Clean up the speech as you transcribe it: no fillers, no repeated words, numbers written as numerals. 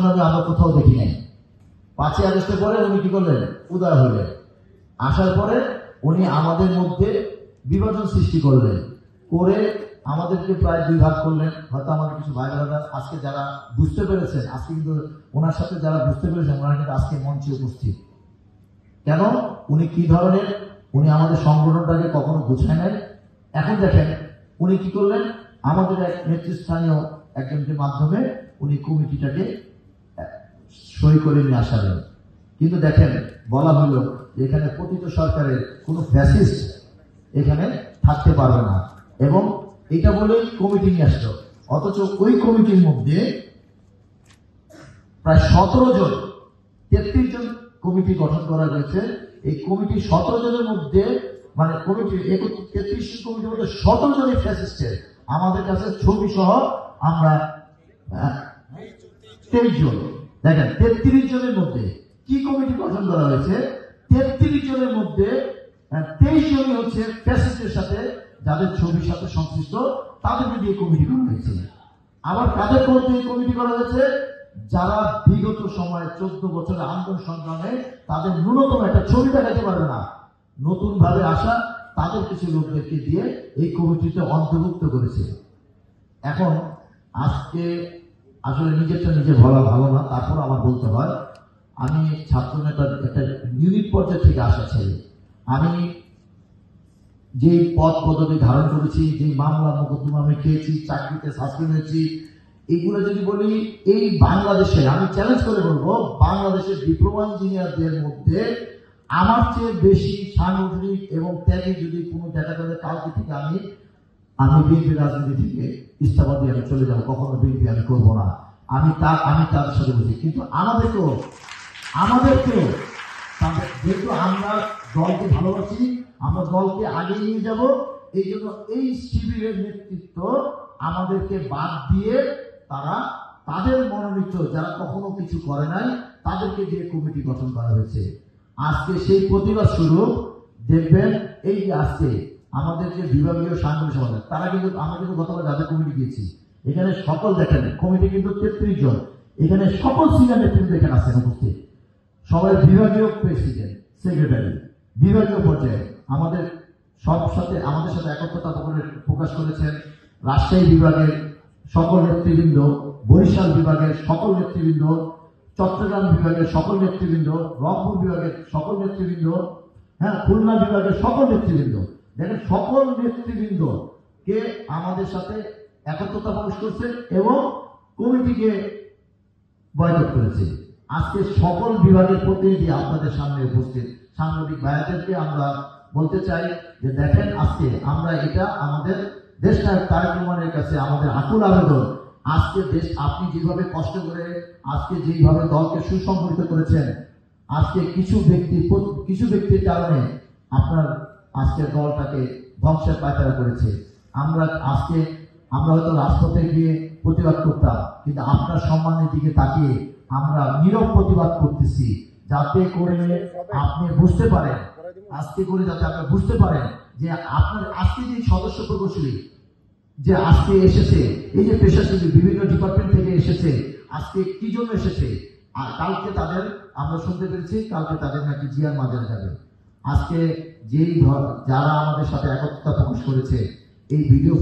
সংগ্রামে আমরা কোথাও দেখি নাই। 5ই আগস্টের পরে উনি কি করলেন? উদয় হলেন। আসার পরে উনি আমাদের মধ্যে বিভাজন সৃষ্টি করলেন, করে আমাদেরকে প্রায় 2 ভাগ করলেন। হয়তো আমাদের কিছু ভাই বোনেরা আজকে যারা বুঝতে পেরেছেন, আজকে কিন্তু ওনার সাথে যারা বুঝতে পেরেছেন ওনারা কিন্তু আজকে মঞ্চে উপস্থিত। কেন? উনি কি ধরনের, উনি আমাদের সংগঠনটাকে কখনো গুছায় নাই। এখন দেখেন উনি কি করলেন, আমাদের এক নেতৃস্থানীয় একজনকে মাধ্যমে উনি কমিটিটাকে সই করে নিয়ে আসালেন। কিন্তু দেখেন বলা হলো যে এখানে পতিত সরকারের কোনো ফ্যাসিস্ট এখানে থাকতে পারবে না, এবং এটা বলেই কমিটি নিয়ে আসলো। অথচ ওই কমিটির মধ্যে প্রায় 17 জন, 33 জন কমিটি গঠন করা হয়েছে। এই কমিটি 17 জনের মধ্যে, মানে কমিটি 33 কমিটির মধ্যে 17 জনই ফ্যাসিস্টের। আমাদের কাছে ছবি সহ আমরা 23 জন। দেখেন 33 জনের মধ্যে কি কমিটি গঠন করা হয়েছে? 33 জনের মধ্যে 23 জনই হচ্ছে ফ্যাসিস্টের সাথে, যাদের ছবির সাথে সংশ্লিষ্ট, তাদেরকে দিয়ে কমিটি করা হয়েছে। আবার কাদের মধ্যে এই কমিটি করা হয়েছে? যারা বিগত সময়ে 14 বছরের আন্দোলন সংগ্রামে তাদের ন্যূনতম একটা ছবি দেখাতে পারবে না, নতুন ভাবে আসা তাদের কিছু লোকদেরকে দিয়ে এই কমিটিতে অন্তর্ভুক্ত করেছে। এখন আজকে আসলে নিজেরটা নিজে বলা ভালো না, তারপর আমার বলতে হয়, আমি ছাত্র নেতার একটা ইউনিট পর্যায়ে থেকে আসা ছেলে। আমি যে পদ পদবি ধারণ করেছি, যে মামলা মোকদ্দমা আমি খেয়েছি, চাকরিতে সাসপেন্ড হয়েছি, এইগুলো যদি বলি, এই বাংলাদেশে আমি চ্যালেঞ্জ করে বলবো, বাংলাদেশের ডিপ্লোমা ইঞ্জিনিয়ারদের মধ্যে আমার চেয়ে বেশি সাংগঠনিক এবং ত্যাগী যদি কোনো দেখা যাবে, কালকে থেকে আমি বিএনপি রাজনীতি থেকে ইস্তফা দিয়ে আমি চলে যাবো, কখনো বিএনপি আমি করবো না। আমি তাদের সাথে বুঝি, কিন্তু আমাদেরকেও যেহেতু আমরা দলকে ভালোবাসি, আমরা দলকে আগিয়ে নিয়ে যাব, এই জন্য এই শিবিরের নেতৃত্ব আমাদেরকে বাদ দিয়ে তারা তাদের মনোনীত, যারা কখনো কিছু করে নাই, তাদেরকে দিয়ে কমিটি গঠন করা হয়েছে। আজকে সেই প্রতিবাদ স্বরূপ দেখবেন, এই যে আজকে আমাদের যে বিভাগীয় সাংগঠনিক সমাধান, তারা কিন্তু, আমরা কিন্তু গতকাল যাদের কমিটি দিয়েছি, এখানে সকল দেখেন কমিটি কিন্তু 33 জন, এখানে সকল সিনিয়র নেতৃত্ব এখানে আছেন উপস্থিত, সবাই বিভাগীয় প্রেসিডেন্ট, সেক্রেটারি, বিভাগীয় পর্যায়ে আমাদের আমাদের সাথে একত্রতা প্রকাশ করেছেন রাজশাহী বিভাগের সকল নেতৃবৃন্দ, বরিশাল বিভাগের সকল নেতৃবৃন্দ, চট্টগ্রাম বিভাগের সকল নেতৃবৃন্দ, রংপুর বিভাগের সকল নেতৃবৃন্দ, খুলনা বিভাগের সকল নেতৃবৃন্দ। দেখেন সকল নেতৃবৃন্দ কে আমাদের সাথে একত্রতা প্রকাশ করছে এবং কমিটিকে বয়কট করেছে। আজকে সকল বিভাগের প্রতিনিধি আপনাদের সামনে উপস্থিত, সাংবাদিক ভাইদেরকে আমরা বলতে চাই যে দেখেন, আজকে আমরা এটা আমাদের দেশনায়ক তারেক রহমানের কাছে আমাদের আকুল আবেদন। আজকে দেশ, আপনি যেভাবে কষ্ট করে আজকে যেভাবে দলকে সুসংগঠিত করেছেন, আজকে কিছু ব্যক্তির কারণে আপনার আজকে দলটাকে ধ্বংসের পায়তারা করেছে। আমরা হয়তো রাজপথে গিয়ে প্রতিবাদ করতাম, কিন্তু আপনার সম্মানের দিকে তাকিয়ে আমরা নীরব প্রতিবাদ করতেছি, যাতে করে আপনি বুঝতে পারেন, যাতে আপনি বুঝতে পারেন যে আপনার আজকে যে সদস্য প্রকৌশলী যে আজকে এসেছে, এই যে পেশাজীবী বিভিন্ন ডিপার্টমেন্ট থেকে এসেছে, আজকে কি জন্য এসেছে, আর কালকে তাদের আমরা শুনতে পেরেছি কালকে তাদের নাকি জিয়ার মাজারে যাবে। আজকে যারা আমাদের সাথে একত্রতা প্রকাশ করেছে, এই ভিডিও